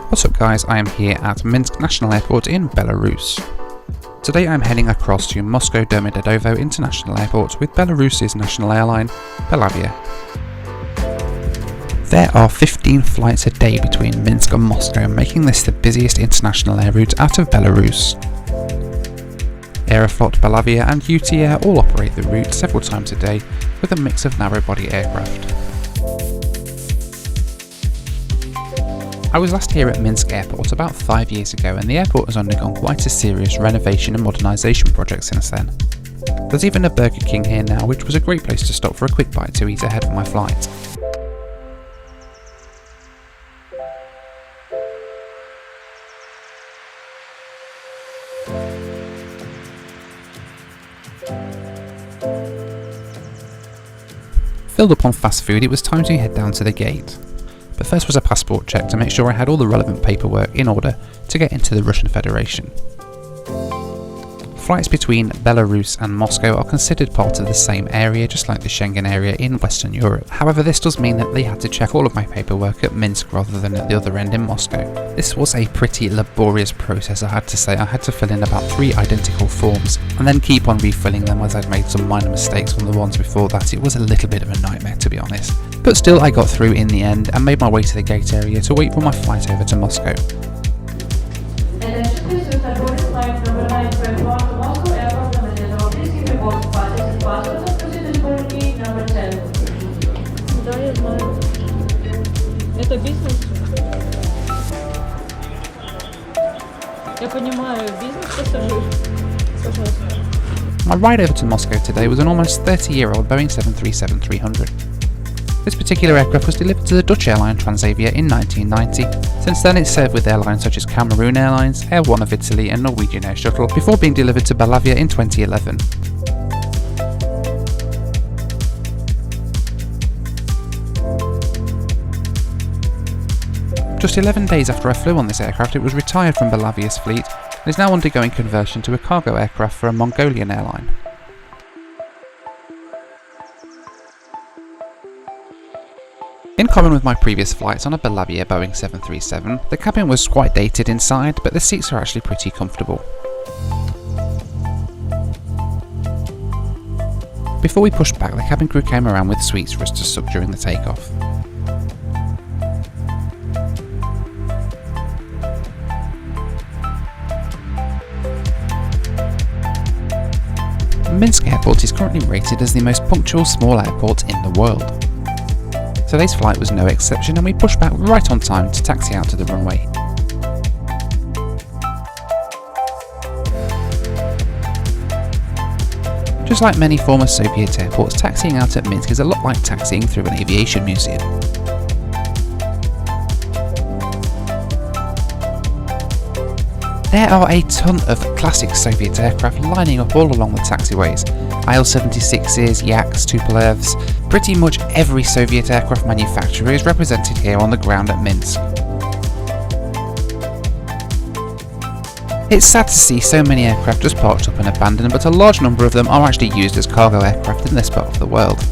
What's up guys, I am here at Minsk National Airport in Belarus. Today I'm heading across to Moscow Domodedovo International Airport with Belarus's national airline, Belavia. There are 15 flights a day between Minsk and Moscow, making this the busiest international air route out of Belarus. Aeroflot, Belavia and UT Air all operate the route several times a day with a mix of narrow-body aircraft. I was last here at Minsk Airport about 5 years ago, and the airport has undergone quite a serious renovation and modernisation project since then. There's even a Burger King here now, which was a great place to stop for a quick bite to eat ahead of my flight. Filled up on fast food, it was time to head down to the gate. But first was a passport check to make sure I had all the relevant paperwork in order to get into the Russian Federation. Flights between Belarus and Moscow are considered part of the same area, just like the Schengen area in Western Europe. However, this does mean that they had to check all of my paperwork at Minsk rather than at the other end in Moscow. This was a pretty laborious process, I had to say. I had to fill in about 3 identical forms and then keep on refilling them as I'd made some minor mistakes on the ones before that. It was a little bit of a nightmare, to be honest. But still, I got through in the end and made my way to the gate area to wait for my flight over to Moscow. Это бизнес? Я понимаю, бизнес-пассажир. Пожалуйста. My ride over to Moscow today was an almost 30-year-old Boeing 737-300. This particular aircraft was delivered to the Dutch airline Transavia in 1990. Since then it's served with airlines such as Cameroon Airlines, Air One of Italy and Norwegian Air Shuttle, before being delivered to Belavia in 2011. Just 11 days after I flew on this aircraft, it was retired from Belavia's fleet and is now undergoing conversion to a cargo aircraft for a Mongolian airline. In common with my previous flights on a Belavia Boeing 737, the cabin was quite dated inside, but the seats are actually pretty comfortable. Before we pushed back, the cabin crew came around with sweets for us to suck during the takeoff. Minsk Airport is currently rated as the most punctual small airport in the world. Today's flight was no exception, and we pushed back right on time to taxi out to the runway. Just like many former Soviet airports, taxiing out at Minsk is a lot like taxiing through an aviation museum. There are a ton of classic Soviet aircraft lining up all along the taxiways. Il-76s, Yaks, Tupolevs, pretty much every Soviet aircraft manufacturer is represented here on the ground at Minsk. It's sad to see so many aircraft just parked up and abandoned, but a large number of them are actually used as cargo aircraft in this part of the world.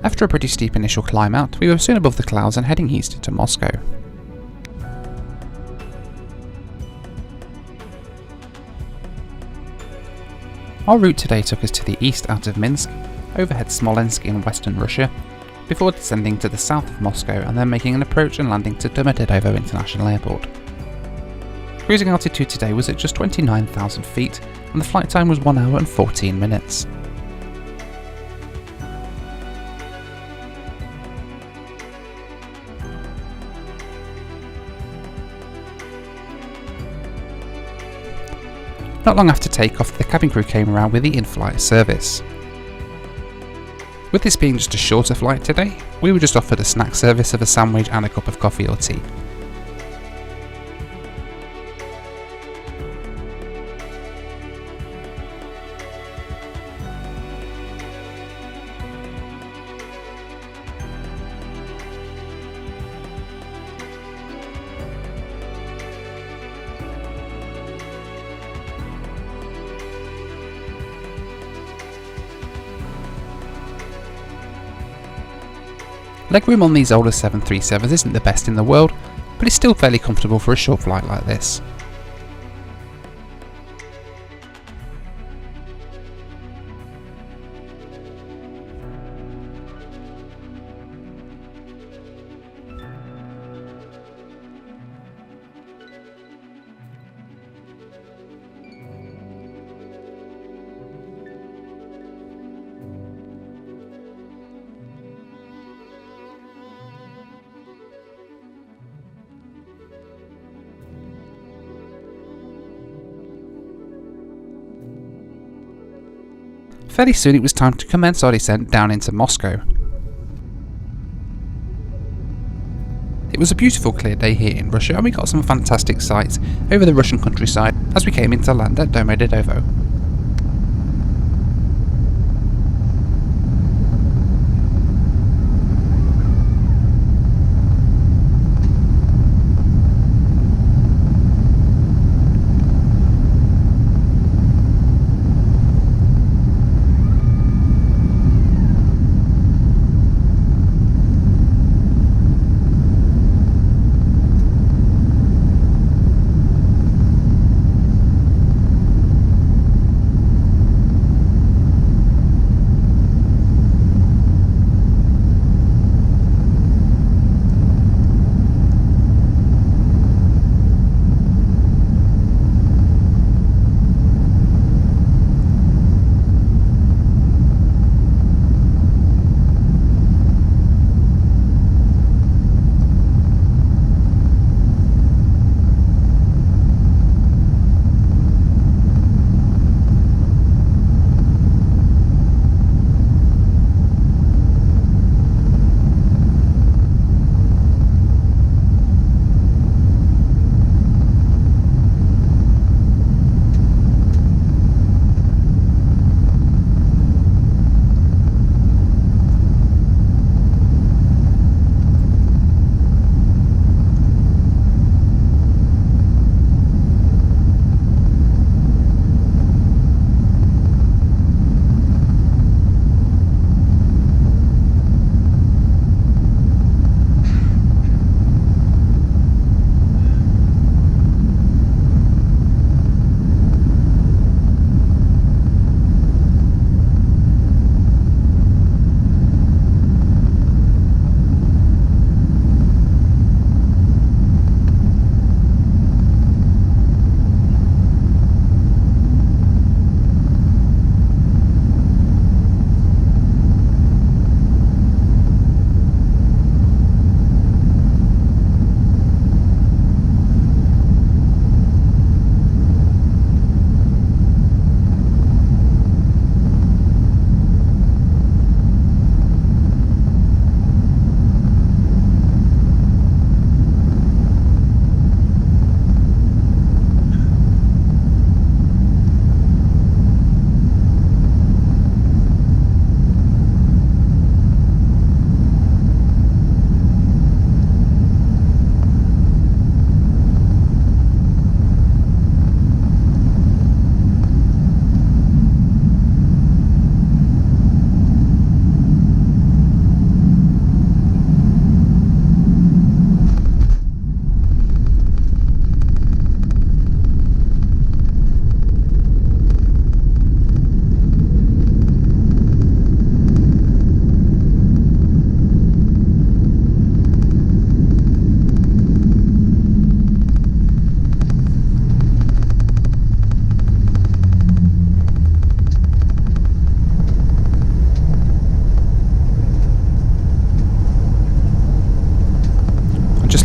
After a pretty steep initial climb out, we were soon above the clouds and heading east into Moscow. Our route today took us to the east out of Minsk, overhead Smolensk in western Russia, before descending to the south of Moscow and then making an approach and landing to Domodedovo International Airport. Cruising altitude today was at just 29,000 feet and the flight time was 1 hour and 14 minutes. Not long after takeoff, the cabin crew came around with the in-flight service. With this being just a shorter flight today, we were just offered a snack service of a sandwich and a cup of coffee or tea. Legroom on these older 737s isn't the best in the world, but it's still fairly comfortable for a short flight like this. Fairly soon it was time to commence our descent down into Moscow. It was a beautiful clear day here in Russia and we got some fantastic sights over the Russian countryside as we came into land at Domodedovo.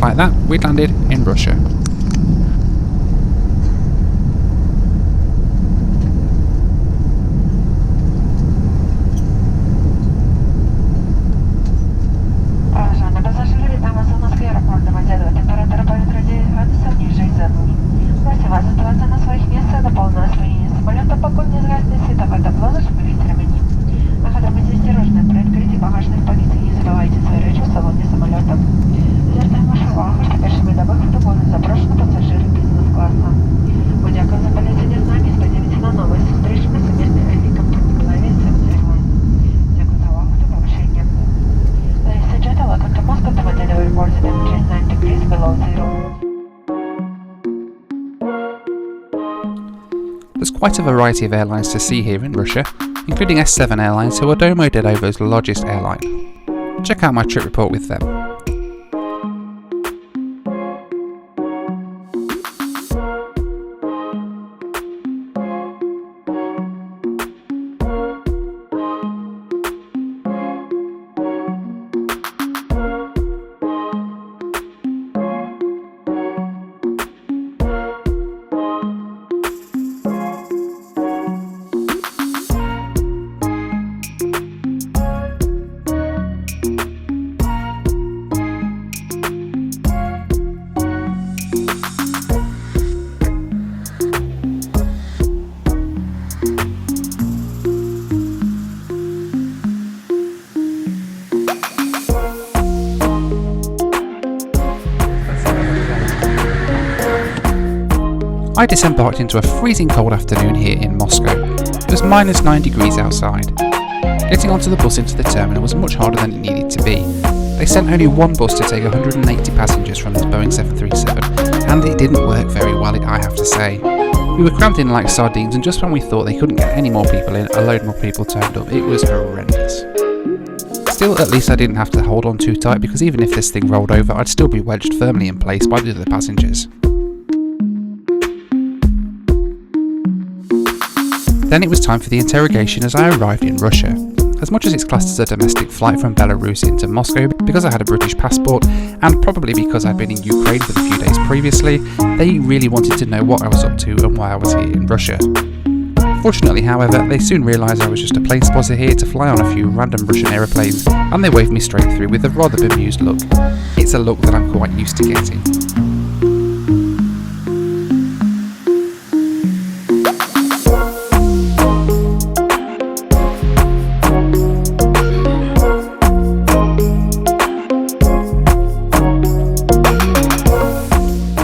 just like that, we'd landed in Russia. There's quite a variety of airlines to see here in Russia, including S7 Airlines, who are Domo Dedovo's largest airline. Check out my trip report with them. I disembarked into a freezing cold afternoon here in Moscow. It was minus 9 degrees outside. Getting onto the bus into the terminal was much harder than it needed to be. They sent only one bus to take 180 passengers from the Boeing 737, and it didn't work very well, I have to say. We were crammed in like sardines, and just when we thought they couldn't get any more people in, a load more people turned up. It was horrendous. Still, at least I didn't have to hold on too tight, because even if this thing rolled over, I'd still be wedged firmly in place by the other passengers. Then it was time for the interrogation as I arrived in Russia. As much as it's classed as a domestic flight from Belarus into Moscow, because I had a British passport, and probably because I'd been in Ukraine for the few days previously, they really wanted to know what I was up to and why I was here in Russia. Fortunately, however, they soon realised I was just a plane spotter here to fly on a few random Russian aeroplanes, and they waved me straight through with a rather bemused look. It's a look that I'm quite used to getting.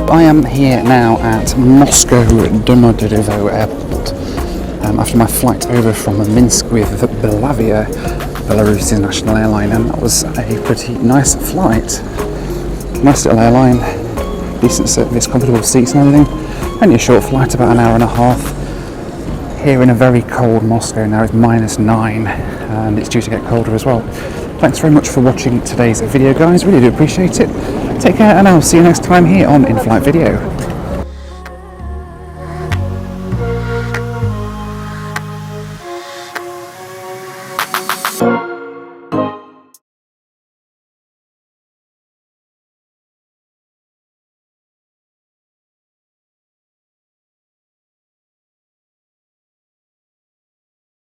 I am here now at Moscow Domo Dedovo Airport after my flight over from Minsk with Belavia, Belarus's national airline, and that was a pretty nice flight. Nice little airline, decent service, comfortable seats and everything. Only a short flight, about an hour and a half. Here in a very cold Moscow now, it's minus 9 and it's due to get colder as well. Thanks very much for watching today's video, guys, really do appreciate it. Take care, and I'll see you next time here on In-Flight Video.